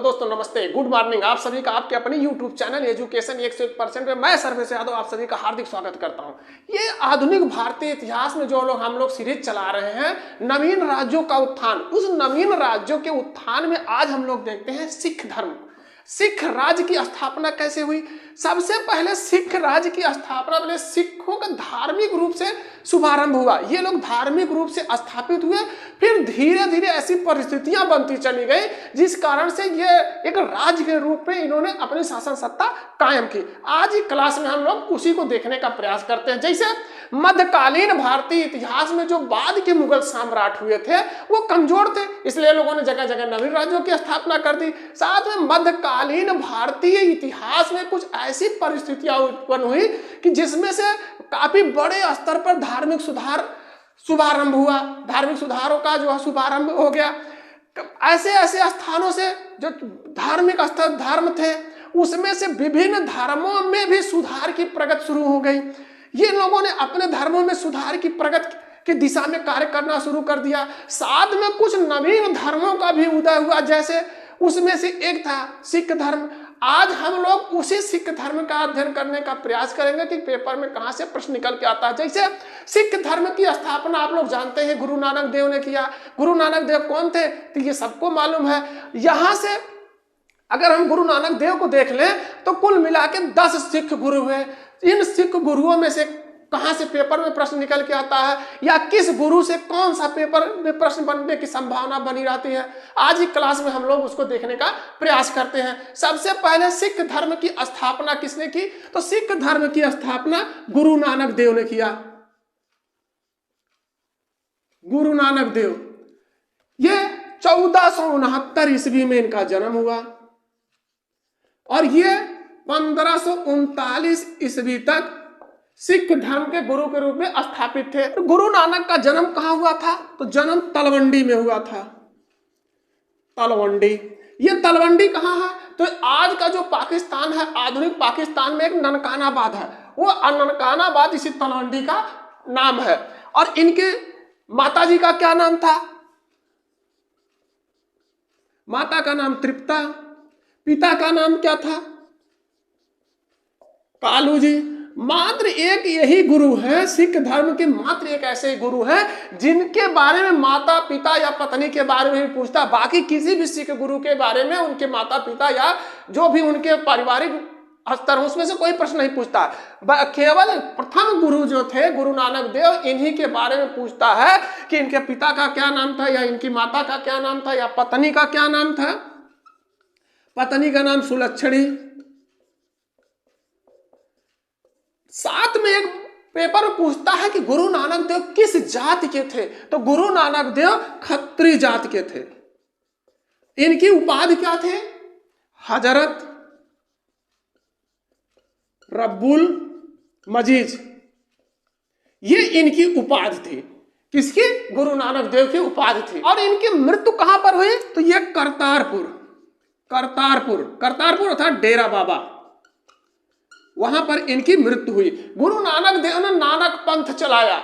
दोस्तों नमस्ते, good morning. आप सभी का आपके अपने YouTube चैनल एजुकेशन 101% में मैं सर्वेश यादव आप सभी का हार्दिक स्वागत करता हूं। ये आधुनिक भारतीय इतिहास में जो हम लोग सीरीज चला रहे हैं, नवीन राज्यों का उत्थान। उस नवीन राज्यों के उत्थान में आज हम लोग देखते हैं सिख धर्म। सिख राज्य की स्थापना कैसे हुई? सबसे पहले सिख राज्य की स्थापना पहले सिखों का धार्मिक रूप से शुभारंभ हुआ। ये लोग धार्मिक रूप से स्थापित हुए, फिर धीरे धीरे ऐसी परिस्थितियां बनती चली गई जिस कारण से ये एक राज्य के रूप में इन्होंने अपनी शासन सत्ता कायम की। आज ही क्लास में हम लोग उसी को देखने का प्रयास करते हैं। जैसे मध्यकालीन भारतीय इतिहास में जो बाद के मुगल सम्राट हुए थे वो कमजोर थे, इसलिए लोगों ने जगह जगह नवीन राज्यों की स्थापना कर दी। साथ में मध्यकालीन भारतीय इतिहास में कुछ ऐसी परिस्थितियां उत्पन्न हुई कि जिसमें से काफी बड़े स्तर पर धार्मिक सुधार शुभारंभ हुआ। धार्मिक सुधारों का जो शुभारंभ हो गया, ऐसे ऐसे स्थानों से जो धार्मिक स्थल धर्म थे उसमें से विभिन्न धर्मों में भी सुधार की प्रगति शुरू हो गई। ये लोगों ने अपने धर्मों में सुधार की प्रगति की दिशा में कार्य करना शुरू कर दिया। साथ में कुछ नवीन धर्मों का भी उदय हुआ, जैसे उसमें से एक था सिख धर्म। आज हम लोग उसी सिख धर्म का अध्ययन करने का प्रयास करेंगे कि पेपर में कहां से प्रश्न निकल के आता है। जैसे सिख धर्म की स्थापना आप लोग जानते हैं गुरु नानक देव ने किया। गुरु नानक देव कौन थे तो ये सबको मालूम है। यहां से अगर हम गुरु नानक देव को देख लें तो कुल मिला के 10 सिख गुरु हुए। इन सिख गुरुओं में से कहां से पेपर में प्रश्न निकल के आता है या किस गुरु से कौन सा पेपर में प्रश्न बनने की संभावना बनी रहती है, आज ही क्लास में हम लोग उसको देखने का प्रयास करते हैं। सबसे पहले सिख धर्म की स्थापना किसने की? तो सिख धर्म की स्थापना गुरु नानक देव ने किया। गुरु नानक देव, ये 1469 ईस्वी में इनका जन्म हुआ और ये 1539 ईस्वी तक सिख धर्म के गुरु के रूप में स्थापित थे। तो गुरु नानक का जन्म कहां हुआ था? तो जन्म तलवंडी में हुआ था। तलवंडी, ये तलवंडी कहां है? तो आज का जो पाकिस्तान है, आधुनिक पाकिस्तान में एक ननकानाबाद है, वो ननकानाबाद इसी तलवंडी का नाम है। और इनके माता जी का क्या नाम था? माता का नाम तृप्ता, पिता का नाम क्या था? कालू जी। मात्र एक यही गुरु है सिख धर्म के, मात्र एक ऐसे गुरु है जिनके बारे में माता पिता या पत्नी के बारे में भी पूछता। बाकी किसी भी सिख गुरु के बारे में उनके माता पिता या जो भी उनके पारिवारिक स्तर उसमें से कोई प्रश्न नहीं पूछता। केवल प्रथम गुरु जो थे गुरु नानक देव, इन्हीं के बारे में पूछता है कि इनके पिता का क्या नाम था या इनकी माता का क्या नाम था या पत्नी का क्या नाम था। पत्नी का नाम सुलक्षणी। साथ में एक पेपर पूछता है कि गुरु नानक देव किस जाति के थे? तो गुरु नानक देव खत्री जाति के थे। इनकी उपाधि क्या थे? हजरत रब्बुल मजीज, ये इनकी उपाधि थी। किसकी? गुरु नानक देव की उपाधि थी। और इनकी मृत्यु कहां पर हुई? तो ये करतारपुर, करतारपुर, करतारपुर अर्थात डेरा बाबा, वहां पर इनकी मृत्यु हुई। गुरु नानक देव ने नानक पंथ चलाया।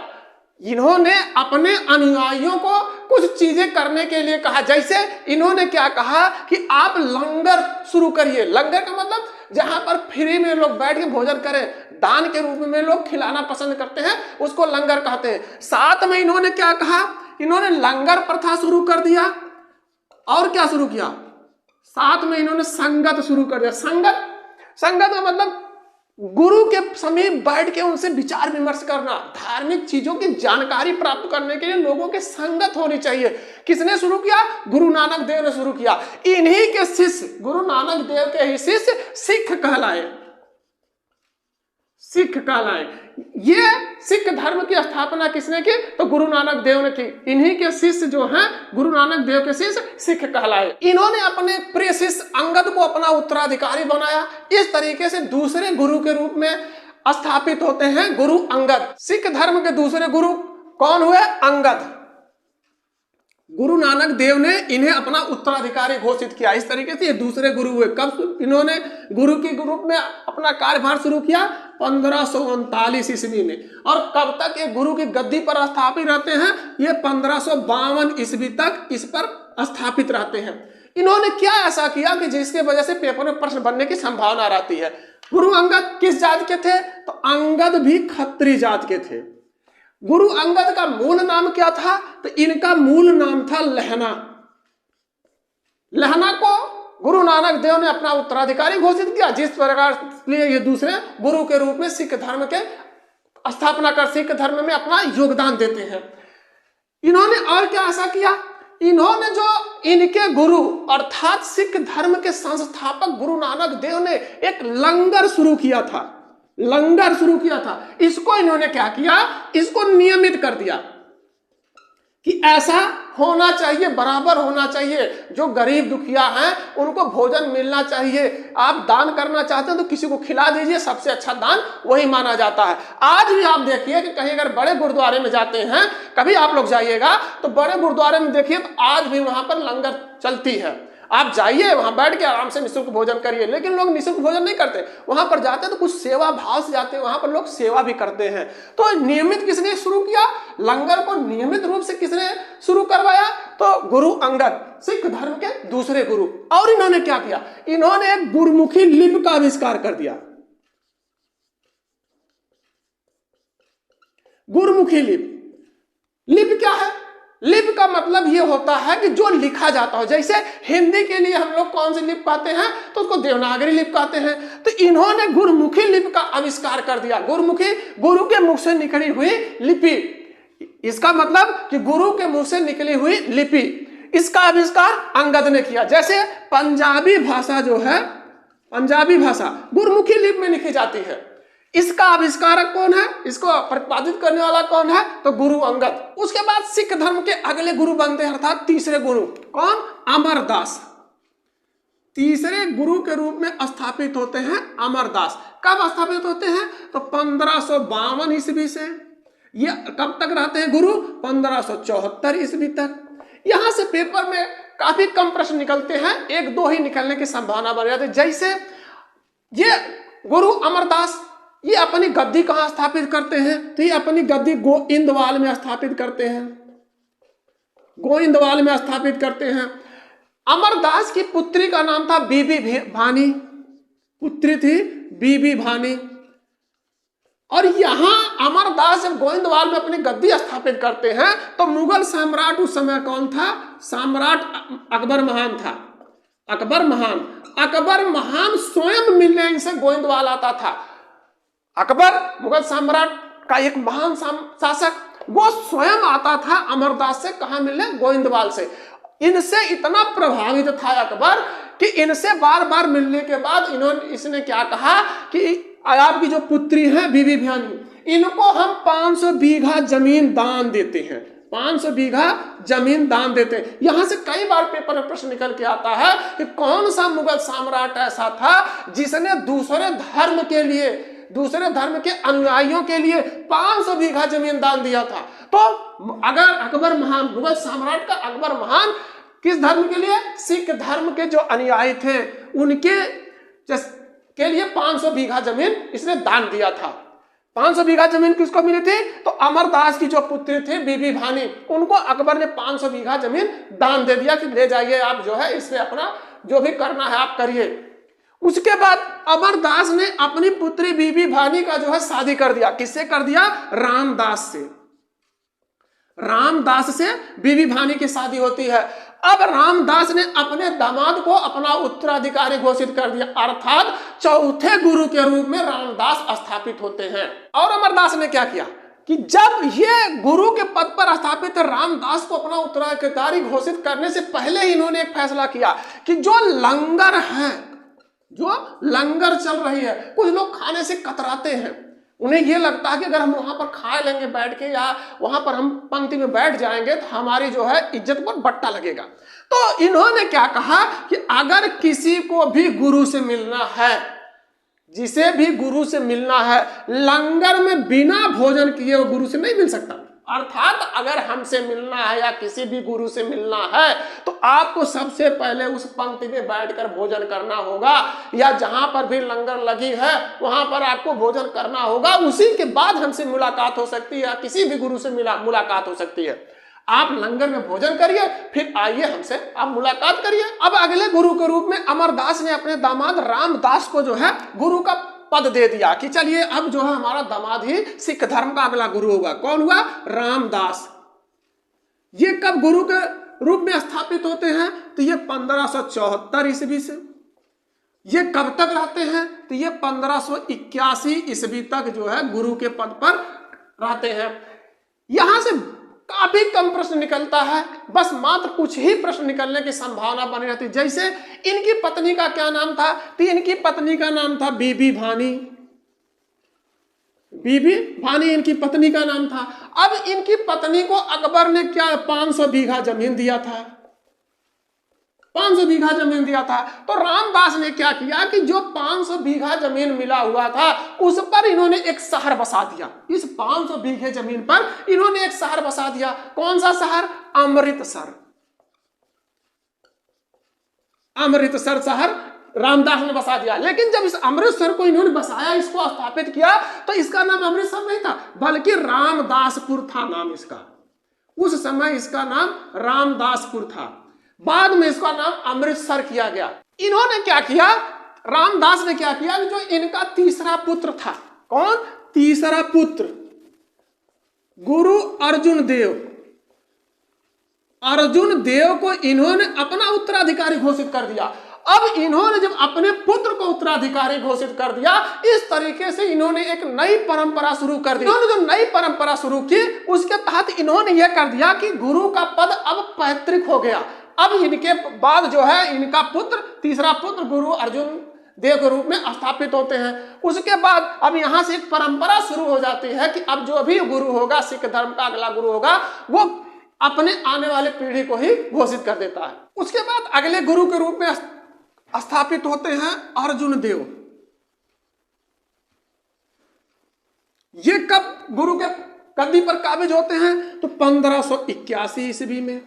इन्होंने अपने अनुयायियों को कुछ चीजें करने के लिए कहा। जैसे इन्होंने क्या कहा कि आप लंगर शुरू करिए। लंगर का मतलब जहां पर फ्री में लोग बैठ के भोजन करें, दान के रूप में लोग खिलाना पसंद करते हैं, उसको लंगर कहते हैं। साथ में इन्होंने क्या कहा? इन्होंने लंगर प्रथा शुरू कर दिया। और क्या शुरू किया? साथ में इन्होंने संगत शुरू कर दिया। संगत, संगत का मतलब गुरु के समीप बैठ के उनसे विचार विमर्श करना, धार्मिक चीजों की जानकारी प्राप्त करने के लिए लोगों के संगत होनी चाहिए। किसने शुरू किया? गुरु नानक देव ने शुरू किया। इन्हीं के शिष्य, गुरु नानक देव के ही शिष्य सिख कहलाए। सिख कहलाए। ये सिख धर्म की स्थापना किसने की? तो गुरु नानक देव ने की। इन्हीं के शिष्य जो हैं गुरु नानक देव के शिष्य सिख कहलाए। इन्होंने अपने प्रिय शिष्य अंगद को अपना उत्तराधिकारी बनाया। इस तरीके से दूसरे गुरु के रूप में स्थापित होते हैं गुरु अंगद। सिख धर्म के दूसरे गुरु कौन हुए? अंगद। गुरु नानक देव ने इन्हें अपना उत्तराधिकारी घोषित किया। इस तरीके से ये दूसरे गुरु हुए। कब इन्होंने गुरु के रूप में अपना कार्यभार शुरू किया? 1539 ईस्वी में। और कब तक ये गुरु की गद्दी पर स्थापित रहते हैं? ये 1552 ईस्वी तक इस पर स्थापित रहते हैं। इन्होंने क्या ऐसा किया कि जिसके वजह से पेपर में प्रश्न बनने की संभावना रहती है। गुरु अंगद किस जात के थे? तो अंगद भी खत्त्री जात के थे। गुरु अंगद का मूल नाम क्या था? तो इनका मूल नाम था लहना। लहना को गुरु नानक देव ने अपना उत्तराधिकारी घोषित किया, जिस प्रकार लिए ये दूसरे गुरु के रूप में सिख धर्म के स्थापना कर सिख धर्म में अपना योगदान देते हैं। इन्होंने और क्या ऐसा किया? इन्होंने जो इनके गुरु अर्थात सिख धर्म के संस्थापक गुरु नानक देव ने एक लंगर शुरू किया था, लंगर शुरू किया था। इसको इन्होंने क्या किया? इसको नियमित कर दिया कि ऐसा होना चाहिए, बराबर होना चाहिए। जो गरीब दुखिया हैं उनको भोजन मिलना चाहिए। आप दान करना चाहते हैं तो किसी को खिला दीजिए, सबसे अच्छा दान वही माना जाता है। आज भी आप देखिए कि कहीं अगर बड़े गुरुद्वारे में जाते हैं, कभी आप लोग जाइएगा तो बड़े गुरुद्वारे में देखिए तो आज भी वहां पर लंगर चलती है। आप जाइए, वहां बैठ के आराम से निःशुल्क भोजन करिए। लेकिन लोग निःशुल्क भोजन नहीं करते, वहां पर जाते हैं तो कुछ सेवा भाव से जाते हैं, वहां पर लोग सेवा भी करते हैं। तो नियमित किसने शुरू किया? लंगर को नियमित रूप से किसने शुरू करवाया? तो गुरु अंगद, सिख धर्म के दूसरे गुरु। और इन्होंने क्या किया? इन्होंने एक गुरुमुखी लिपि का आविष्कार कर दिया। गुरुमुखी लिपि, लिपि क्या है? लिपि का मतलब यह होता है कि जो लिखा जाता हो। जैसे हिंदी के लिए हम लोग कौन सी लिपि कहते हैं? तो उसको देवनागरी लिपि कहते हैं। तो इन्होंने गुरुमुखी लिपि का आविष्कार कर दिया। गुरुमुखी, गुरु के मुख से निकली हुई लिपि। इसका मतलब कि गुरु के मुंह से निकली हुई लिपि, इसका आविष्कार अंगद ने किया। जैसे पंजाबी भाषा जो है, पंजाबी भाषा गुरुमुखी लिपि में लिखी जाती है। इसका आविष्कारक कौन है? इसको प्रतिपादित करने वाला कौन है? तो गुरु अंगद। उसके बाद सिख धर्म के अगले गुरु बनते हैं, अर्थात तीसरे गुरु। कौन? अमरदास। तीसरे गुरु के रूप में स्थापित होते हैं अमरदास। कब स्थापित होते हैं? तो 1552 ईस्वी से। ये कब तक रहते हैं गुरु? 1574 ईस्वी तक। यहां से पेपर में काफी कम प्रश्न निकलते हैं, एक दो ही निकलने की संभावना बन जाती है। जैसे ये गुरु अमरदास, ये अपनी गद्दी कहां स्थापित करते हैं? तो ये अपनी गद्दी गोइंदवाल में स्थापित करते हैं, गोइंदवाल में स्थापित करते हैं। अमरदास की पुत्री का नाम था बीबी भानी, पुत्री थी बीबी भानी। और यहां अमरदास जब गोइंदवाल में अपनी गद्दी स्थापित करते हैं तो मुगल सम्राट उस समय कौन था? सम्राट अकबर महान था। अकबर महान, अकबर महान स्वयं मिलने इनसे गोइंदवाल आता था। अकबर मुगल सम्राट का एक महान शासक, वो स्वयं आता था अमरदास से कहां मिलने? गोइंदवाल से। इनसे इतना प्रभावित था अकबर कि इनसे बार बार मिलने के बाद इसने क्या कहा कि आपकी जो पुत्री है बीबी भानी, इनको हम 500 बीघा जमीन दान देते हैं, 500 बीघा जमीन दान देते हैं। यहां से कई बार पेपर में प्रश्न निकल के आता है कि कौन सा मुगल सम्राट ऐसा था जिसने दूसरे धर्म के लिए, दूसरे धर्म के अनुयायियों के लिए 500 बीघा जमीन दान दिया था। तो अगर अकबर महान, मुगल सम्राट का अकबर महान किस धर्म के लिए? सिख धर्म के जो अनुयायी थे उनके के लिए 500 बीघा जमीन इसने दान दिया था। 500 बीघा जमीन किसको मिली थी? तो अमरदास की जो पुत्री थी बीबी भानी, उनको अकबर ने 500 बीघा जमीन दान दे दिया कि ले जाइए आप, जो है इससे अपना जो भी करना है आप करिए। उसके बाद अमरदास ने अपनी पुत्री बीबी भानी का जो है शादी कर दिया। किससे कर दिया? रामदास से। रामदास से बीबी भानी की शादी होती है। अब रामदास ने अपने दामाद को अपना उत्तराधिकारी घोषित कर दिया, अर्थात चौथे गुरु के रूप में रामदास स्थापित होते हैं। और अमरदास ने क्या किया कि जब ये गुरु के पद पर स्थापित रामदास को अपना उत्तराधिकारी घोषित करने से पहले ही इन्होंने एक फैसला किया कि जो लंगर है, जो लंगर चल रही है, कुछ लोग खाने से कतराते हैं। उन्हें यह लगता है कि अगर हम वहां पर खा लेंगे बैठ के, या वहां पर हम पंक्ति में बैठ जाएंगे तो हमारी जो है इज्जत पर बट्टा लगेगा। तो इन्होंने क्या कहा कि अगर किसी को भी गुरु से मिलना है, जिसे भी गुरु से मिलना है, लंगर में बिना भोजन किए वो गुरु से नहीं मिल सकता। अर्थात अगर हमसे मिलना है या किसी भी गुरु से मिलना है तो आपको सबसे पहले उस पंक्ति में बैठकर भोजन करना होगा, या जहां पर भी लंगर लगी है वहां पर आपको भोजन करना होगा। उसी के बाद हमसे मुलाकात हो सकती है, किसी भी गुरु से मुलाकात हो सकती है। आप लंगर में भोजन करिए, फिर आइए हमसे आप मुलाकात करिए। अब अगले गुरु के रूप में अमरदास ने अपने दामाद रामदास को जो है गुरु का पद दे दिया कि चलिए अब जो है हमारा दामाद ही सिख धर्म का अगला गुरु होगा। कौन हुआ? रामदास। ये कब गुरु के रूप में स्थापित होते हैं? तो ये 1574 ईस्वी से। ये कब तक रहते हैं? तो ये 1581 ईस्वी तक जो है गुरु के पद पर रहते हैं। यहां से काफी कम प्रश्न निकलता है, बस मात्र कुछ ही प्रश्न निकलने की संभावना बनी रहती है। जैसे इनकी पत्नी का क्या नाम था? तो इनकी पत्नी का नाम था बीबी भानी। बीबी भानी इनकी पत्नी का नाम था। अब इनकी पत्नी को अकबर ने क्या 500 बीघा जमीन दिया था, 500 बीघा जमीन दिया था। तो रामदास ने क्या किया कि जो 500 बीघा जमीन मिला हुआ था उस पर इन्होंने एक शहर बसा दिया। इस 500 बीघे जमीन पर इन्होंने एक शहर बसा दिया। कौन सा शहर? अमृतसर। अमृतसर शहर रामदास ने बसा दिया। लेकिन जब इस अमृतसर को इन्होंने बसाया, इसको स्थापित किया, तो इसका नाम अमृतसर नहीं था बल्कि रामदासपुर था नाम इसका। उस समय इसका नाम रामदासपुर था, बाद में इसका नाम अमृतसर किया गया। इन्होंने क्या किया? रामदास ने क्या किया? जो इनका तीसरा पुत्र था, कौन? तीसरा पुत्र गुरु अर्जुन देव। अर्जुन देव को इन्होंने अपना उत्तराधिकारी घोषित कर दिया। अब इन्होंने जब अपने पुत्र को उत्तराधिकारी घोषित कर दिया, इस तरीके से इन्होंने एक नई परंपरा शुरू कर दी। इन्होंने जो नई परंपरा शुरू की उसके तहत इन्होंने यह कर दिया कि गुरु का पद अब पैतृक हो गया। अब इनके बाद जो है इनका पुत्र, तीसरा पुत्र गुरु अर्जुन देव के रूप में स्थापित होते हैं। उसके बाद अब यहां से एक परंपरा शुरू हो जाती है कि अब जो भी गुरु होगा, सिख धर्म का अगला गुरु होगा, वो अपने आने वाले पीढ़ी को ही घोषित कर देता है। उसके बाद अगले गुरु के रूप में स्थापित होते हैं अर्जुन देव। ये कब गुरु के गद्दी पर काबिज होते हैं? तो 1581 ईस्वी में।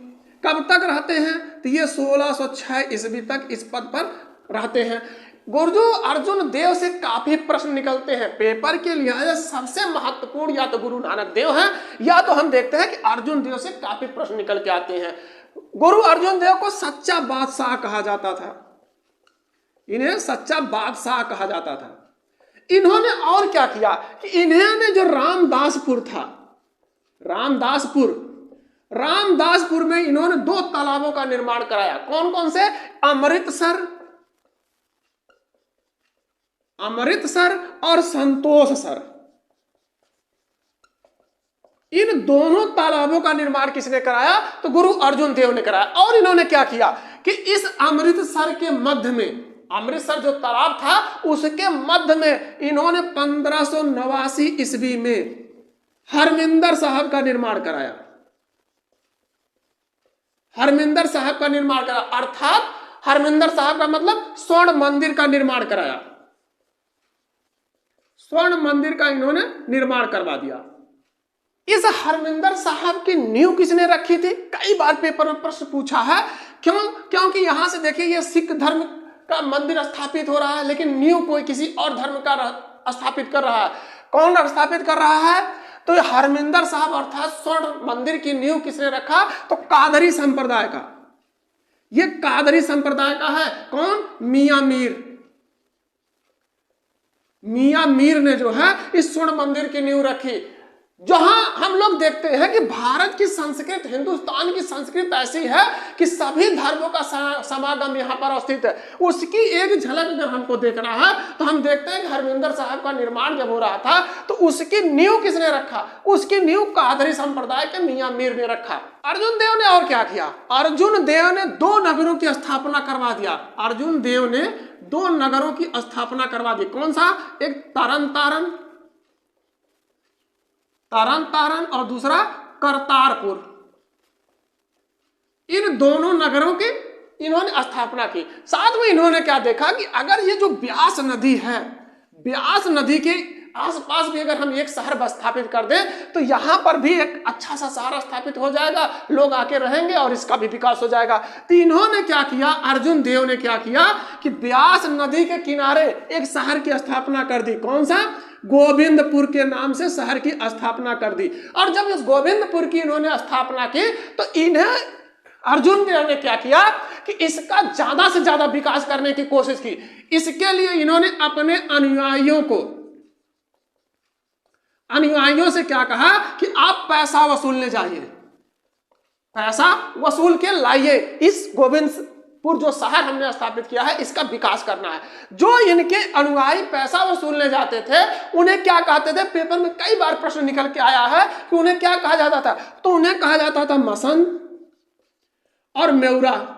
कब तक रहते हैं? तो ये 1606 ईस्वी तक इस पद पर रहते हैं। गुरु अर्जुन देव से काफी प्रश्न निकलते हैं। पेपर के लिहाज सबसे महत्वपूर्ण या तो गुरु नानक देव हैं, या तो हम देखते हैं कि अर्जुन देव से काफी प्रश्न निकल के आते हैं। गुरु अर्जुन देव को सच्चा बादशाह कहा जाता था, इन्हें सच्चा बादशाह कहा जाता था। इन्होंने और क्या किया कि इन्होंने जो रामदासपुर था, रामदासपुर में इन्होंने 2 तालाबों का निर्माण कराया। कौन कौन से? अमृतसर और संतोषसर। इन दोनों तालाबों का निर्माण किसने कराया? तो गुरु अर्जुन देव ने कराया। और इन्होंने क्या किया कि इस अमृतसर के मध्य में, अमृतसर जो तालाब था उसके मध्य में इन्होंने 1589 ईस्वी में हरमिंदर साहब का निर्माण कराया। हरमिंदर साहब का निर्माण कराया, अर्थात हरमिंदर साहब का मतलब स्वर्ण मंदिर का निर्माण कराया। स्वर्ण मंदिर का इन्होंने निर्माण करवा दिया। इस हरमिंदर साहब की नींव किसने रखी थी? कई बार पेपर में प्रश्न पूछा है। क्योंकि यहां से देखिए ये सिख धर्म का मंदिर स्थापित हो रहा है, लेकिन नींव कोई किसी और धर्म का स्थापित कर रहा है। कौन स्थापित कर रहा है? तो ये हरमिंदर साहब अर्थात स्वर्ण मंदिर की नींव किसने रखा? तो कादरी संप्रदाय का। ये कादरी संप्रदाय का है। कौन? मियां मीर। मियां मीर ने जो है इस स्वर्ण मंदिर की नींव रखी। जहां हम लोग देखते हैं कि भारत की संस्कृति, हिंदुस्तान की संस्कृति ऐसी है कि सभी धर्मों का समागम यहाँ पर स्थित है। उसकी एक झलक अगर हमको देखना है तो हम देखते हैं कि हरमिंदर साहब का निर्माण जब हो रहा था तो उसकी नींव किसने रखा? उसकी नींव कादरी संप्रदाय के मियां मीर ने रखा। अर्जुन देव ने और क्या किया? अर्जुन देव ने 2 नगरों की स्थापना करवा दिया। अर्जुन देव ने 2 नगरों की स्थापना करवा दी। कौन सा? एक तरन तारन और दूसरा करतारपुर। इन दोनों नगरों की इन्होंने स्थापना की। साथ में इन्होंने क्या देखा कि अगर ये जो ब्यास नदी है, ब्यास नदी के आसपास भी अगर हम एक शहर स्थापित कर दें तो यहां पर भी एक अच्छा सा शहर स्थापित हो जाएगा, लोग आके रहेंगे और इसका भी विकास हो जाएगा। तो इन्होंने क्या किया? अर्जुन देव ने क्या किया कि ब्यास नदी के किनारे एक शहर की स्थापना कर दी। कौन सा? गोविंदपुर के नाम से शहर की स्थापना कर दी। और जब इस गोविंदपुर की इन्होंने स्थापना की तो इन्हें अर्जुन देव ने क्या किया कि इसका ज्यादा से ज्यादा विकास करने की कोशिश की। इसके लिए इन्होंने अपने अनुयायियों से क्या कहा कि आप पैसा वसूलने जाइए, पैसा वसूल के लाइए, इस गोविंदपुर जो शहर हमने स्थापित किया है इसका विकास करना है। जो इनके अनुयायी पैसा वसूलने जाते थे उन्हें क्या कहते थे, पेपर में कई बार प्रश्न निकल के आया है कि उन्हें क्या कहा जाता था, तो उन्हें कहा जाता था मसंद और मेउरा।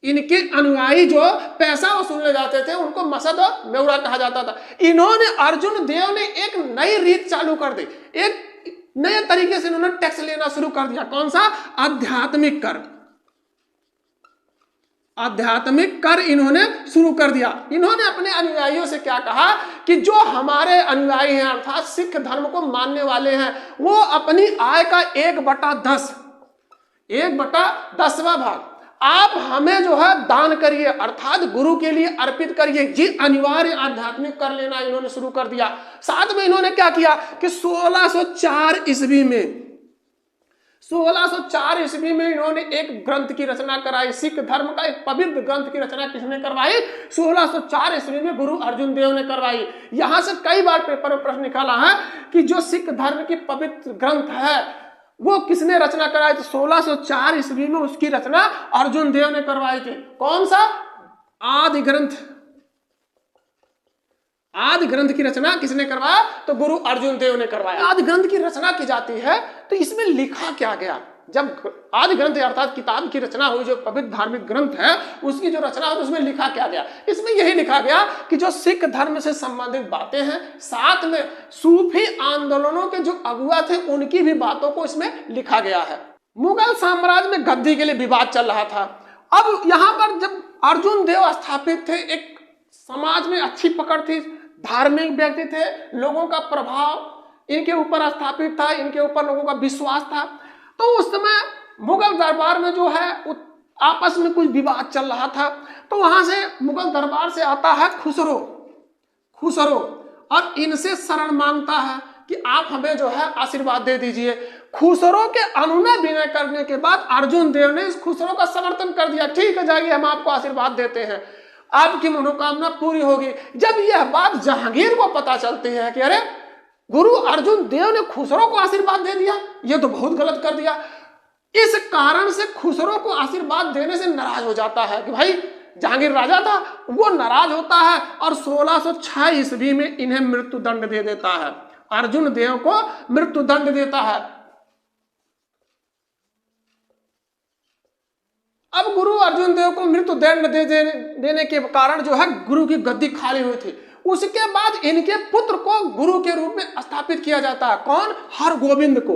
इनके अनुयायी जो पैसा वसूलने जाते थे उनको मसद और मेउरा कहा जाता था। इन्होंने अर्जुन देव ने एक नई रीत चालू कर दी, एक नए तरीके से इन्होंने टैक्स लेना शुरू कर दिया। कौन सा? आध्यात्मिक कर। आध्यात्मिक कर इन्होंने शुरू कर दिया। इन्होंने अपने अनुयायियों से क्या कहा कि जो हमारे अनुयायी हैं अर्थात सिख धर्म को मानने वाले हैं वो अपनी आय का 1/10 1/10वां भाग आप हमें जो है दान करिए अर्थात गुरु के लिए अर्पित करिए। ये अनिवार्य आध्यात्मिक कर लेना इन्होंने शुरू कर दिया। साथ में इन्होंने क्या किया कि 1604 ईस्वी में इन्होंने एक ग्रंथ की रचना कराई। सिख धर्म का एक पवित्र ग्रंथ की रचना किसने करवाई? 1604 ईस्वी में गुरु अर्जुन देव ने करवाई। यहां से कई बार पेपर में प्रश्न निकाला है कि जो सिख धर्म की पवित्र ग्रंथ है वो किसने रचना कराई? तो 1604 ईस्वी में उसकी रचना अर्जुन देव ने करवाई थी। कौन सा? आदि ग्रंथ की रचना किसने करवाया? तो गुरु अर्जुन देव ने करवाया। आदि ग्रंथ की रचना की जाती है तो इसमें लिखा क्या गया? जब आदि ग्रंथ अर्थात किताब की रचना हुई, जो पवित्र धार्मिक ग्रंथ है उसकी जो रचना हुई, उसमें लिखा क्या गया? इसमें यही लिखा गया कि जो सिख धर्म से संबंधित बातें हैं, साथ में सूफी आंदोलनों के जो अगुआ थे उनकी भी बातों को इसमें लिखा गया है। मुगल साम्राज्य में गद्दी के लिए विवाद चल रहा था। अब यहाँ पर जब अर्जुन देव स्थापित थे, एक समाज में अच्छी पकड़ थी, धार्मिक व्यक्ति थे, लोगों का प्रभाव इनके ऊपर स्थापित था, इनके ऊपर लोगों का विश्वास था। तो उस समय मुगल दरबार में जो है आपस में कुछ विवाद चल रहा था। तो वहां से मुगल दरबार से आता है खुसरो और इनसे शरण मांगता है कि आप हमें जो है आशीर्वाद दे दीजिए। खुसरो के अनुनय विनय करने के बाद अर्जुन देव ने इस खुसरो का समर्थन कर दिया। ठीक है, जाइए, हम आपको आशीर्वाद देते हैं, आपकी मनोकामना पूरी होगी। जब यह बात जहांगीर को पता चलती है कि अरे गुरु अर्जुन देव ने खुसरो को आशीर्वाद दे दिया, ये तो बहुत गलत कर दिया, इस कारण से खुसरो को आशीर्वाद देने से नाराज हो जाता है कि भाई जहांगीर राजा था, वो नाराज होता है और 1606 ईस्वी में इन्हें मृत्यु दंड दे देता है। अर्जुन देव को मृत्यु दंड देता है। अब गुरु अर्जुन देव को मृत्यु दंड देने के कारण जो है गुरु की गद्दी खाली हुई थी। उसके बाद इनके पुत्र को गुरु के रूप में स्थापित किया जाता है। कौन? हरगोविंद को।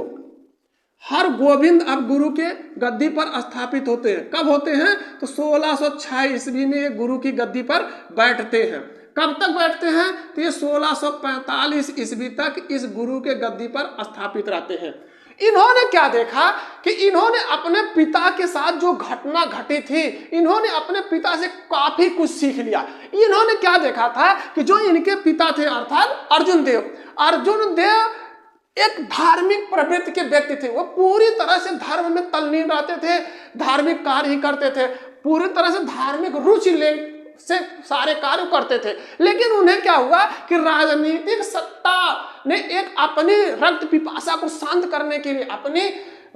हरगोविंद अब गुरु के गद्दी पर स्थापित होते हैं। कब होते हैं? तो 1606 ईस्वी में ये गुरु की गद्दी पर बैठते हैं। कब तक बैठते हैं? तो ये 1645 ईस्वी तक इस गुरु के गद्दी पर स्थापित रहते हैं। इन्होंने क्या देखा कि इन्होंने अपने पिता के साथ जो घटना घटी थी, इन्होंने अपने पिता से काफी कुछ सीख लिया। इन्होंने क्या देखा था कि जो इनके पिता थे अर्थात अर्जुन देव एक धार्मिक प्रवृत्ति के व्यक्ति थे। वो पूरी तरह से धर्म में तल्लीन रहते थे, धार्मिक कार्य ही करते थे, पूरी तरह से धार्मिक रुचि से सारे कार्य करते थे। लेकिन उन्हें क्या हुआ कि राजनीतिक सत्ता ने एक अपनी रक्त पिपासा को शांत करने के लिए, अपनी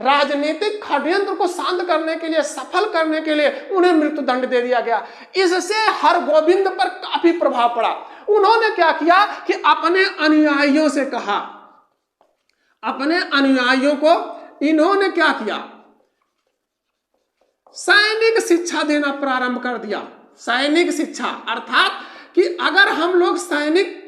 राजनीतिक षड्यंत्र को शांत करने के लिए, सफल करने के लिए उन्हें मृत्यु दंड दे दिया गया। इससे हरगोविंद पर काफी प्रभाव पड़ा। उन्होंने क्या किया कि अपने अनुयायियों से कहा, अपने अनुयायियों को इन्होंने क्या किया, सैनिक शिक्षा देना प्रारंभ कर दिया। सैनिक शिक्षा अर्थात कि अगर हम लोग सैनिक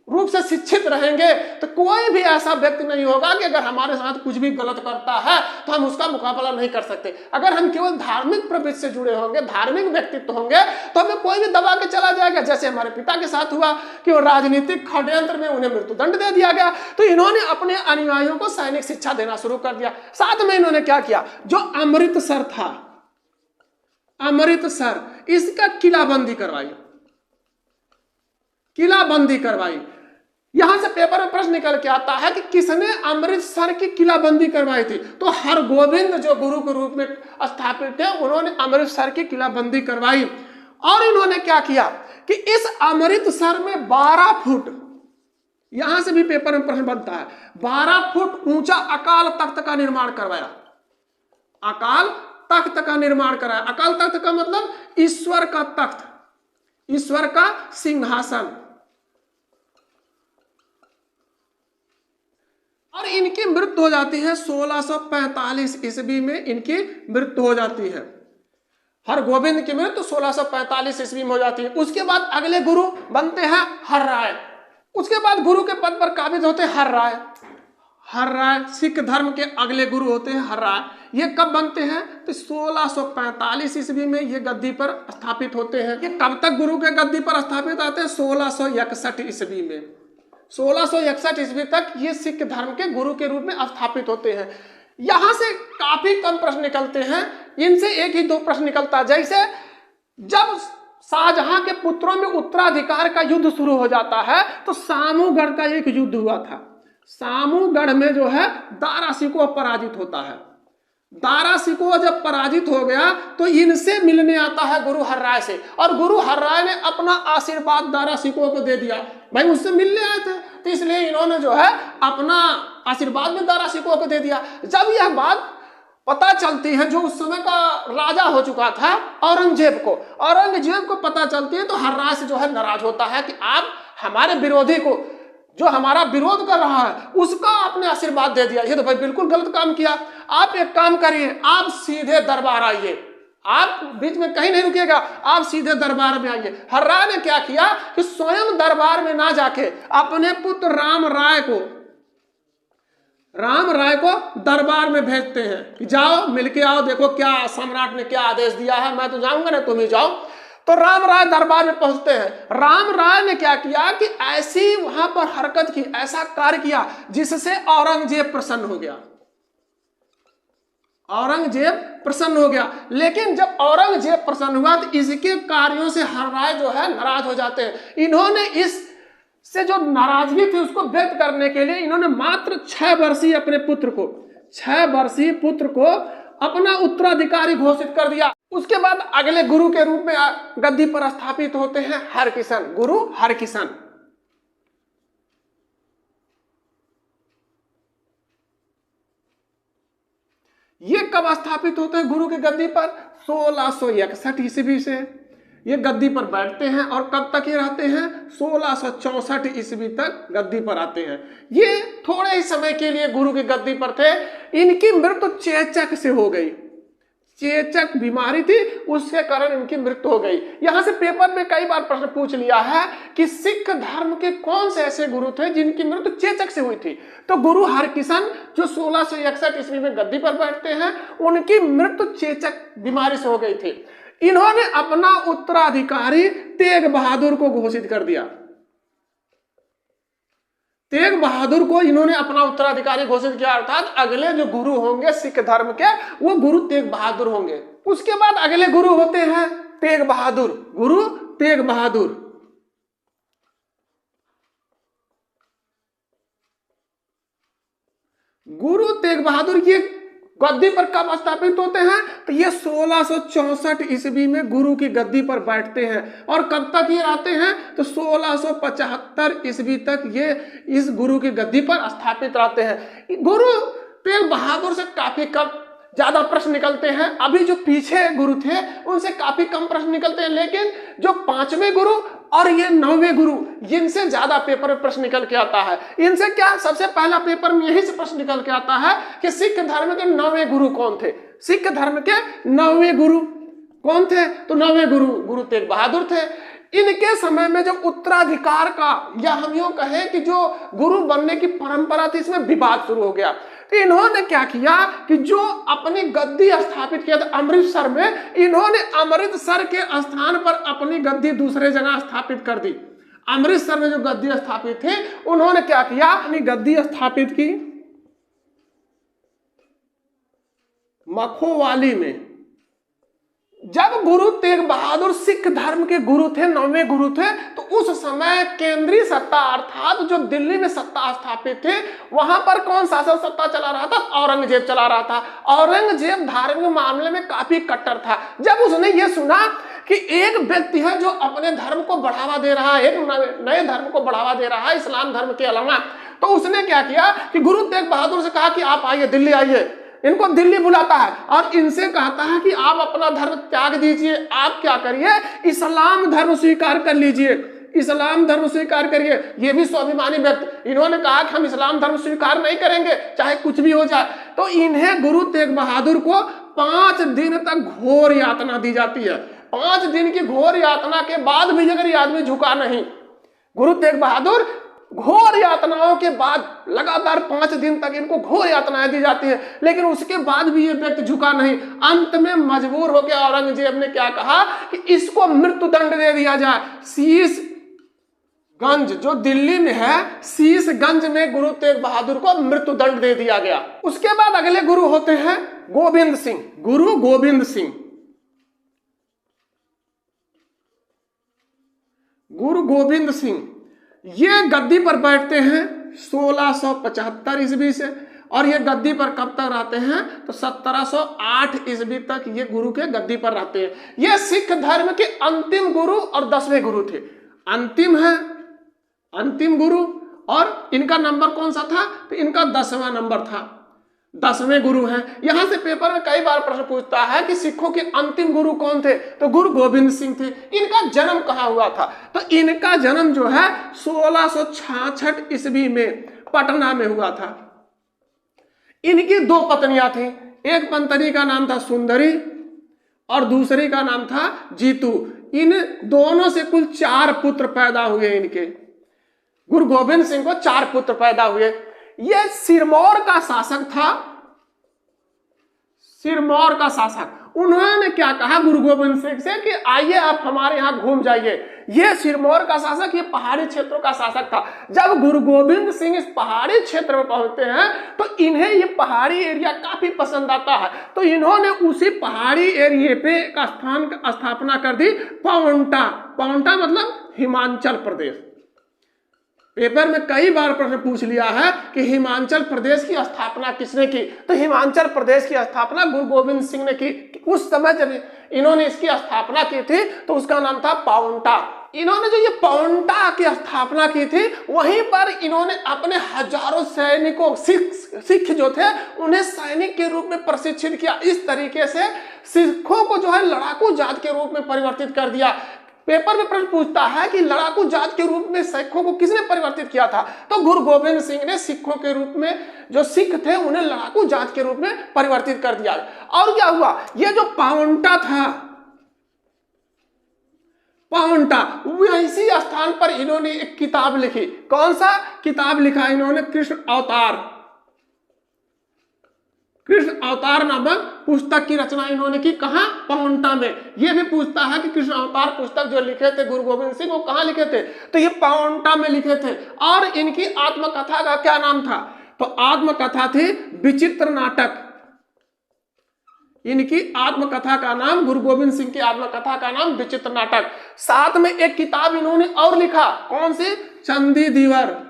रूप से शिक्षित रहेंगे तो कोई भी ऐसा व्यक्ति नहीं होगा कि अगर हमारे साथ कुछ भी गलत करता है तो हम उसका मुकाबला नहीं कर सकते। अगर हम केवल धार्मिक प्रवृत्ति से जुड़े होंगे, धार्मिक व्यक्तित्व होंगे, तो हमें कोई भी दबा के चला जाएगा। जैसे हमारे पिता के साथ हुआ कि वो राजनीतिक षड्यंत्र में उन्हें मृत्यु दंड दे दिया गया। तो इन्होंने अपने अनुयायियों को सैनिक शिक्षा देना शुरू कर दिया। साथ में इन्होंने क्या किया, जो अमृतसर था, अमृतसर, इसका किलाबंदी करवाई। यहां से पेपर में प्रश्न निकल के आता है कि किसने अमृतसर की किलाबंदी करवाई थी। तो हरगोविंद जो गुरु के रूप में स्थापित थे, उन्होंने अमृतसर की किलाबंदी करवाई। और इन्होंने क्या किया कि इस अमृतसर में 12 फुट, यहां से भी पेपर में प्रश्न बनता है, 12 फुट ऊंचा अकाल तख्त का निर्माण करवाया। अकाल तख्त का निर्माण कराया। अकाल तख्त का मतलब ईश्वर का तख्त, ईश्वर का सिंहासन। और इनकी मृत्यु हो जाती है 1645 ईस्वी में, इनकी मृत्यु हो जाती है। हरगोविंद की मृत्यु 1645 ईस्वी में हो जाती है। उसके बाद अगले गुरु बनते हैं हर्राय। उसके बाद गुरु के पद पर काबिज होते हैं हर्राय। हर्राय सिख धर्म के अगले गुरु होते हैं हर्राय। ये कब बनते हैं? तो 1645 ईस्वी में ये गद्दी पर स्थापित होते हैं। ये कब तक गुरु के गद्दी पर स्थापित आते हैं? 1661 ईस्वी में। 1661 ईस्वी तक ये सिख धर्म के गुरु के रूप में स्थापित होते हैं। यहां से काफी कम प्रश्न निकलते हैं, इनसे एक ही दो प्रश्न निकलता है। जैसे जब शाहजहां के पुत्रों में उत्तराधिकार का युद्ध शुरू हो जाता है, तो सामूगढ़ का एक युद्ध हुआ था। सामूगढ़ में जो है दारा शिकोह पराजित होता है। दारा शिकोह जब पराजित हो गया तो इनसे मिलने आता है गुरु हर्राय से, और गुरु हर्राय ने अपना आशीर्वाद दारा शिकोह को दे दिया। भाई उससे मिलने आए थे, तो इसलिए इन्होंने जो है अपना आशीर्वाद में दारा शिकोह को दे दिया। जब यह बात पता चलती है, जो उस समय का राजा हो चुका था औरंगजेब को पता चलती है, तो हर्राय से जो है नाराज होता है कि आप हमारे विरोधी को, जो हमारा विरोध कर रहा है, उसका आपने आशीर्वाद दे दिया। ये तो भाई बिल्कुल गलत काम किया। आप एक काम करिए, आप सीधे दरबार आइए, आप बीच में कहीं नहीं रुकिएगा, आप सीधे दरबार में आइए। हर्राय ने क्या किया कि स्वयं दरबार में ना जाके अपने पुत्र राम राय को दरबार में भेजते हैं कि जाओ मिलके आओ, देखो क्या सम्राट ने क्या आदेश दिया है, मैं तो जाऊंगा ना, तुम ही जाओ। तो राम राय दरबार में पहुंचते हैं। राम राय ने क्या किया कि ऐसी वहां पर हरकत की, ऐसा कार्य किया जिससे औरंगजेब प्रसन्न हो गया। औरंगजेब प्रसन्न हो गया। लेकिन जब औरंगजेब प्रसन्न हुआ तो इसके कार्यों से हर्राय जो है नाराज हो जाते हैं। इन्होंने इस से जो नाराजगी थी उसको व्यक्त करने के लिए इन्होंने मात्र 6 वर्षीय अपने पुत्र को अपना उत्तराधिकारी घोषित कर दिया। उसके बाद अगले गुरु के रूप में गद्दी पर स्थापित होते हैं हरकिशन, गुरु हरकिशन। ये कब स्थापित होते हैं गुरु के गद्दी पर? 1661 ईस्वी से ये गद्दी पर बैठते हैं, और कब तक ये रहते हैं? 1664 ईस्वी तक गद्दी पर आते हैं। ये थोड़े ही समय के लिए गुरु की गद्दी पर थे। इनकी मृत्यु चेचक से हो गई। चेचक बीमारी थी, उसके कारण इनकी मृत्यु हो गई। यहां से पेपर में कई बार प्रश्न पूछ लिया है कि सिख धर्म के कौन से ऐसे गुरु थे जिनकी मृत्यु चेचक से हुई थी। तो गुरु हरकिशन जो 1661 ईस्वी में गद्दी पर बैठते हैं, उनकी मृत्यु चेचक बीमारी से हो गई थी। इन्होंने अपना उत्तराधिकारी तेग बहादुर को घोषित कर दिया। तेग बहादुर को इन्होंने अपना उत्तराधिकारी घोषित किया, अर्थात अगले जो गुरु होंगे सिख धर्म के, वो गुरु तेग बहादुर होंगे। उसके बाद अगले गुरु होते हैं तेग बहादुर, गुरु तेग बहादुर। गुरु तेग बहादुर ये गद्दी पर कब स्थापित होते हैं? तो ये 1664 ईस्वी में गुरु की गद्दी पर बैठते हैं, और कब तक ये रहते हैं? तो 1675 ईस्वी तक ये इस गुरु की गद्दी पर स्थापित रहते हैं। गुरु तेग बहादुर से काफी कम ज्यादा प्रश्न निकलते हैं। अभी जो पीछे गुरु थे उनसे काफी कम प्रश्न निकलते हैं, लेकिन जो 5वें गुरु और ये 9वें गुरु, इनसे ज्यादा पेपर में प्रश्न निकल के आता है। इनसे क्या सबसे पहला पेपर में यही से प्रश्न निकल के आता है कि सिख धर्म के 9वें गुरु कौन थे? सिख धर्म के 9वें गुरु कौन थे? तो 9वें गुरु तेग बहादुर थे। इनके समय में जो उत्तराधिकार का, या हम यूं कहें कि जो गुरु बनने की परंपरा थी, इसमें विवाद शुरू हो गया। तो इन्होंने क्या किया कि जो अपनी गद्दी स्थापित किया था अमृतसर में, इन्होंने अमृतसर के स्थान पर अपनी गद्दी दूसरे जगह स्थापित कर दी। अमृतसर में जो गद्दी स्थापित थी, उन्होंने क्या किया, अपनी गद्दी स्थापित की मखोवाली में। जब गुरु तेग बहादुर सिख धर्म के गुरु थे, 9वें गुरु थे, तो उस समय केंद्रीय सत्ता अर्थात जो दिल्ली में सत्ता स्थापित थे वहां पर कौन शासन सत्ता चला रहा था? औरंगजेब चला रहा था। औरंगजेब धार्मिक मामले में काफी कट्टर था। जब उसने ये सुना कि एक व्यक्ति है जो अपने धर्म को बढ़ावा दे रहा है, एक नए धर्म को बढ़ावा दे रहा है इस्लाम धर्म के अलावा, तो उसने क्या किया कि गुरु तेग बहादुर से कहा कि आप आइए, दिल्ली आइए। इनको दिल्ली बुलाता है और इनसे कहता है कि आप अपना धर्म त्याग दीजिए, आप क्या करिए, इस्लाम धर्म स्वीकार कर लीजिए, इस्लाम धर्म स्वीकार करिए। ये भी स्वाभिमानी व्यक्ति, इन्होंने कहा कि हम इस्लाम धर्म स्वीकार नहीं करेंगे चाहे कुछ भी हो जाए। तो इन्हें गुरु तेग बहादुर को 5 दिन तक घोर यातना दी जाती है। 5 दिन की घोर यातना के बाद भी अगर ये आदमी झुका नहीं, गुरु तेग बहादुर घोर यातनाओं के बाद लगातार 5 दिन तक इनको घोर यातनाएं दी जाती है, लेकिन उसके बाद भी ये व्यक्ति झुका नहीं। अंत में मजबूर होकर औरंगजेब ने क्या कहा कि इसको मृत्यु दंड दे दिया जाए। शीशगंज जो दिल्ली में है, शीशगंज में गुरु तेग बहादुर को मृत्यु दंड दे दिया गया। उसके बाद अगले गुरु होते हैं गोविंद सिंह, गुरु गोविंद सिंह। गुरु गोविंद सिंह ये गद्दी पर बैठते हैं 1675 ईस्वी से, और ये गद्दी पर कब तक रहते हैं? तो 1708 ईस्वी तक ये गुरु के गद्दी पर रहते हैं। ये सिख धर्म के अंतिम गुरु और 10वें गुरु थे। अंतिम है, अंतिम गुरु, और इनका नंबर कौन सा था? तो इनका 10वां नंबर था, 10वें गुरु हैं। यहां से पेपर में कई बार प्रश्न पूछता है कि सिखों के अंतिम गुरु कौन थे? तो गुरु गोविंद सिंह थे। इनका जन्म कहां हुआ था? तो इनका जन्म जो है 1666 ईस्वी में पटना में हुआ था। इनकी 2 पत्नियां थी, एक पत्नी का नाम था सुंदरी और दूसरी का नाम था जीतू। इन दोनों से कुल 4 पुत्र पैदा हुए। इनके गुरु गोविंद सिंह को 4 पुत्र पैदा हुए। यह सिरमौर का शासक था, सिरमौर का शासक। उन्होंने क्या कहा गुरु गोविंद सिंह से कि आइए आप हमारे यहां घूम जाइए। यह सिरमौर का शासक, ये पहाड़ी क्षेत्रों का शासक था। जब गुरु गोविंद सिंह इस पहाड़ी क्षेत्र में पहुंचते हैं तो इन्हें ये पहाड़ी एरिया काफी पसंद आता है, तो इन्होंने उसी पहाड़ी एरिया पे का स्थापना कर दी, पावंटा। पावंटा मतलब हिमाचल प्रदेश। पेपर में कई बार प्रश्न पूछ लिया है कि हिमाचल प्रदेश की स्थापना किसने की? तो हिमाचल प्रदेश की स्थापना गुरु गोविंद सिंह ने की। उस समय जब इन्होंने इसकी स्थापना की थी तो उसका नाम था पावंटा। इन्होंने जो ये पावंटा की स्थापना की थी, वहीं पर इन्होंने अपने हजारों सैनिकों, सिख जो थे उन्हें सैनिक के रूप में प्रशिक्षित किया। इस तरीके से सिखों को जो है लड़ाकू जात के रूप में परिवर्तित कर दिया। पेपर में प्रश्न पूछता है कि लड़ाकू जात के रूप में सिखों को किसने परिवर्तित किया था? तो गुरु गोविंद सिंह ने सिखों के रूप में, जो सिख थे उन्हें लड़ाकू जात के रूप में परिवर्तित कर दिया। और क्या हुआ, ये जो पावंटा था, पावंटा, इसी स्थान पर इन्होंने एक किताब लिखी। कौन सा किताब लिखा इन्होंने? कृष्ण अवतार। कृष्ण अवतार नामक पुस्तक की रचना इन्होंने की। कहां? पावंटा में। यह भी पूछता है कि कृष्ण अवतार पुस्तक जो लिखे थे गुरु गोविंद सिंह, वो कहां लिखे थे? तो ये पावंटा में लिखे थे। और इनकी आत्मकथा का क्या नाम था? तो आत्मकथा थी विचित्र नाटक। इनकी आत्मकथा का नाम, गुरु गोविंद सिंह की आत्मकथा का नाम विचित्र नाटक। साथ में एक किताब इन्होंने और लिखा, कौन सी? चंदी दीवर।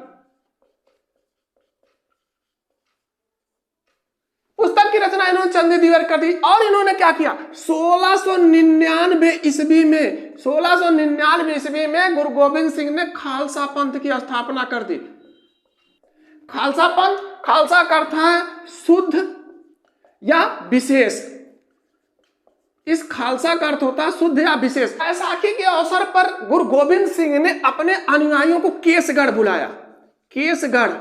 पुस्तक की रचना इन्होंने चंदी दीवर कर दी। और इन्होंने क्या किया? 1699 ईस्वी में, 1699 ईस्वी में गुरु गोविंद सिंह ने खालसा पंथ की स्थापना कर दी। खालसा पंथ, खालसा का अर्थ है शुद्ध या विशेष। इस खालसा का अर्थ होता है शुद्ध या विशेष। बैसाखी के अवसर पर गुरु गोविंद सिंह ने अपने अनुयायियों को केसगढ़ बुलाया। केसगढ़,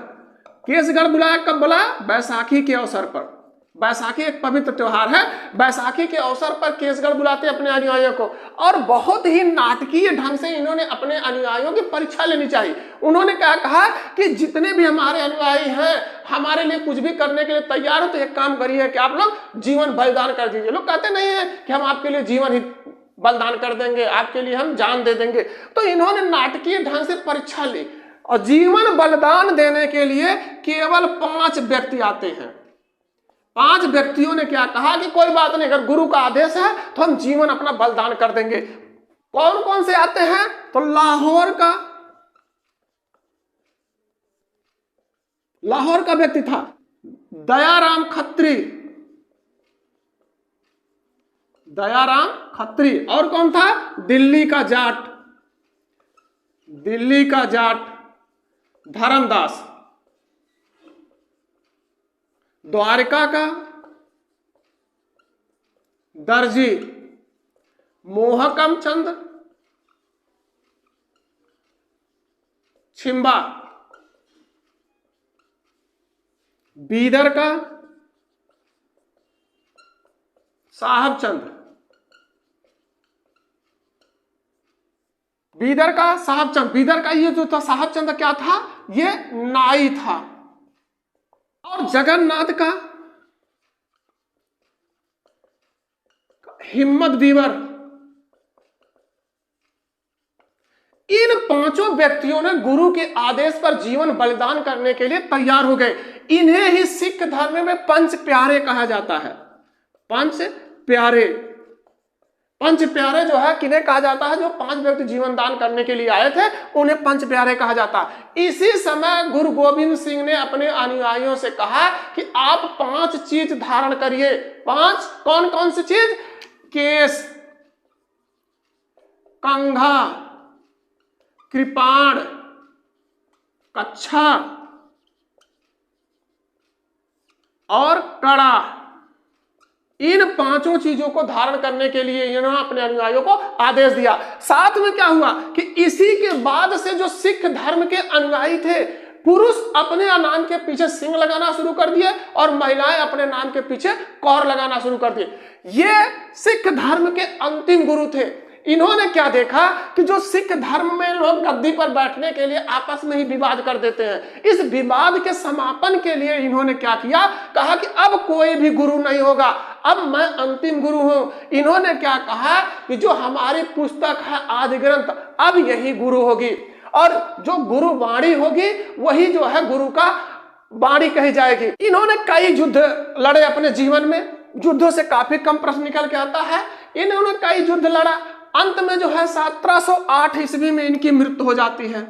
केसगढ़ बुलाया। कब बुलाया? बैसाखी के अवसर पर। बैसाखी एक पवित्र त्योहार है, बैसाखी के अवसर पर केसगढ़ बुलाते अपने अनुयायियों को। और बहुत ही नाटकीय ढंग से इन्होंने अपने अनुयायियों की परीक्षा लेनी चाहिए। उन्होंने क्या कहा कि जितने भी हमारे अनुयायी हैं हमारे लिए कुछ भी करने के लिए तैयार हो, तो एक काम करिए कि आप लोग जीवन बलिदान कर दीजिए। लोग कहते नहीं है कि हम आपके लिए जीवन ही बलिदान कर देंगे, आपके लिए हम जान दे देंगे। तो इन्होंने नाटकीय ढंग से परीक्षा ली और जीवन बलिदान देने के लिए केवल 5 व्यक्ति आते हैं। 5 व्यक्तियों ने क्या कहा कि कोई बात नहीं, अगर गुरु का आदेश है तो हम जीवन अपना बलिदान कर देंगे। कौन कौन से आते हैं? तो लाहौर का व्यक्ति था दयाराम खत्री। और कौन था? दिल्ली का जाट धर्मदास। द्वारका का दर्जी मोहकम चंद छिंबा। बीदर का साहब चंद। बीदर का ये जो था साहब चंद क्या था? ये नाई था। और जगन्नाथ का हिम्मत बीवर। इन 5 व्यक्तियों ने गुरु के आदेश पर जीवन बलिदान करने के लिए तैयार हो गए। इन्हें ही सिख धर्म में पंच प्यारे कहा जाता है। पंच प्यारे जो है किन्हें कहा जाता है? जो 5 व्यक्ति जीवन दान करने के लिए आए थे उन्हें पंच प्यारे कहा जाता है। इसी समय गुरु गोविंद सिंह ने अपने अनुयायियों से कहा कि आप 5 चीज धारण करिए। 5 कौन कौन सी चीज? केस, कंघा, कृपाण, कच्छा और कड़ा। इन 5 चीजों को धारण करने के लिए इन्होंने अपने अनुयायियों को आदेश दिया। साथ में क्या हुआ कि इसी के बाद से जो सिख धर्म के अनुयायी थे, पुरुष अपने नाम के पीछे सिंह लगाना शुरू कर दिए और महिलाएं अपने नाम के पीछे कौर लगाना शुरू कर दिए। ये सिख धर्म के अंतिम गुरु थे। इन्होंने क्या देखा कि जो सिख धर्म में लोग गद्दी पर बैठने के लिए आपस में ही विवाद कर देते हैं, इस विवाद के समापन के लिए इन्होंने क्या किया? कहा कि अब कोई भी गुरु नहीं होगा, अब मैं अंतिम गुरु हूं। इन्होंने क्या कहा कि जो हमारी पुस्तक है आदि ग्रंथ, अब यही गुरु होगी और जो गुरु वाणी होगी वही जो है गुरु का वाणी कही जाएगी। इन्होंने कई युद्ध लड़े अपने जीवन में। युद्धों से काफी कम प्रश्न निकल के आता है। इन्होंने कई युद्ध लड़ा। अंत में जो है 1708 ईस्वी में इनकी मृत्यु हो जाती है।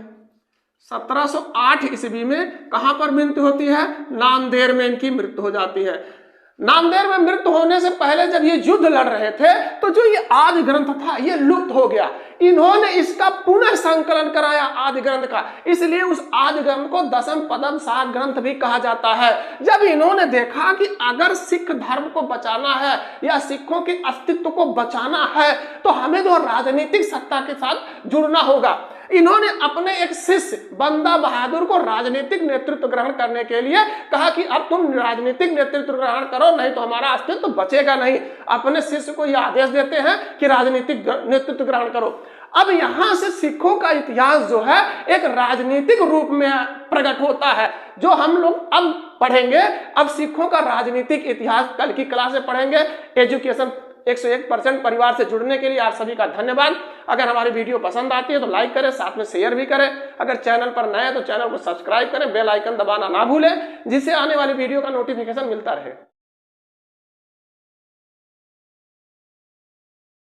1708 ईस्वी में कहां पर मृत्यु होती है? नांदेड़ में इनकी मृत्यु हो जाती है। नांदेड़ में मृत्यु होने से पहले जब ये युद्ध लड़ रहे थे तो जो ये आदि ग्रंथ था ये लुप्त हो गया। इन्होंने इसका पुनः संकलन कराया आदि ग्रंथ का, इसलिए उस आदि ग्रंथ को दशम पदम सार ग्रंथ भी कहा जाता है। जब इन्होंने देखा कि अगर सिख धर्म को बचाना है या सिखों के अस्तित्व को बचाना है तो हमें जो राजनीतिक सत्ता के साथ जुड़ना होगा, इन्होंने अपने एक शिष्य बंदा बहादुर को राजनीतिक नेतृत्व ग्रहण करने के लिए कहा कि अब तुम राजनीतिक नेतृत्व ग्रहण करो, नहीं तो हमारा अस्तित्व बचेगा नहीं। अपने शिष्य को यह आदेश देते हैं कि राजनीतिक नेतृत्व ग्रहण करो। अब यहां से सिखों का इतिहास जो है एक राजनीतिक रूप में प्रकट होता है, जो हम लोग अब पढ़ेंगे। अब सिखों का राजनीतिक इतिहास कल की क्लास में पढ़ेंगे। एजुकेशन 101% परिवार से जुड़ने के लिए आप सभी का धन्यवाद। अगर हमारी वीडियो पसंद आती है तो लाइक करें, साथ में शेयर भी करें। अगर चैनल पर नए हैं तो चैनल को सब्सक्राइब करें, बेल आइकन दबाना ना भूलें, जिससे आने वाली वीडियो का नोटिफिकेशन मिलता रहे।